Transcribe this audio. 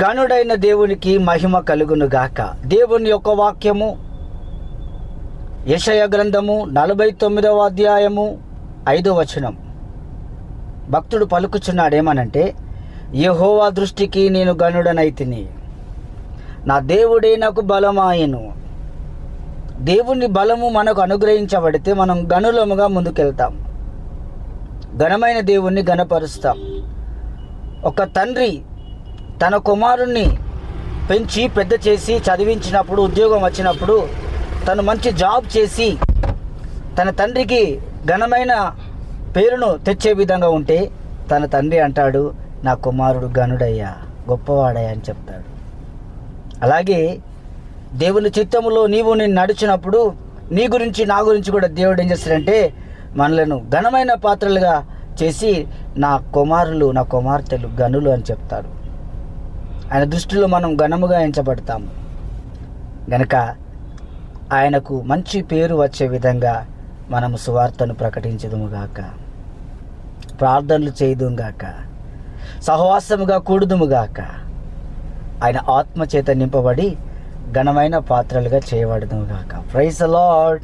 గనుడైన దేవునికి మహిమ కలుగునుగాక. దేవుని యొక్క వాక్యము యెషయా గ్రంథము 49వ అధ్యాయము 5వ వచనం. భక్తుడు పలుకుచున్నాడేమనంటే, యెహోవా దృష్టికి నేను గనుడనైతిని, నా దేవుడే నాకు బలమాయెను. దేవుని బలము మనకు అనుగ్రహించబడితే మనం గనులముగా ముందుకెళ్తాం, ఘనమైన దేవుణ్ణి ఘనపరుస్తాం. ఒక తండ్రి తన కుమారుణ్ణి పెంచి పెద్ద చేసి చదివించినప్పుడు, ఉద్యోగం వచ్చినప్పుడు, తను మంచి జాబ్ చేసి తన తండ్రికి ఘనమైన పేరును తెచ్చే విధంగా ఉంటే తన తండ్రి అంటాడు, నా కుమారుడు గనుడయ్యా, గొప్పవాడయ్యా అని చెప్తాడు. అలాగే దేవుని చిత్తములో నేను నడిచినప్పుడు నీ గురించి నా గురించి కూడా దేవుడు ఏం చేస్తాడంటే మనలను ఘనమైన పాత్రలుగా చేసి నా కుమారులు నా కుమార్తెలు గనులు అని చెప్తాడు. ఆయన దృష్టిలో మనం ఘనముగా ఎంచబడతాము గనక ఆయనకు మంచి పేరు వచ్చే విధంగా మనము సువార్తను ప్రకటించదుముగాక, ప్రార్థనలు చేయుదుముగాక, సహవాసముగా కూడుదుముగాక. ఆయన ఆత్మచేత నింపబడి ఘనమైన పాత్రలుగా చేయబడుదుముగాక. Praise the lord.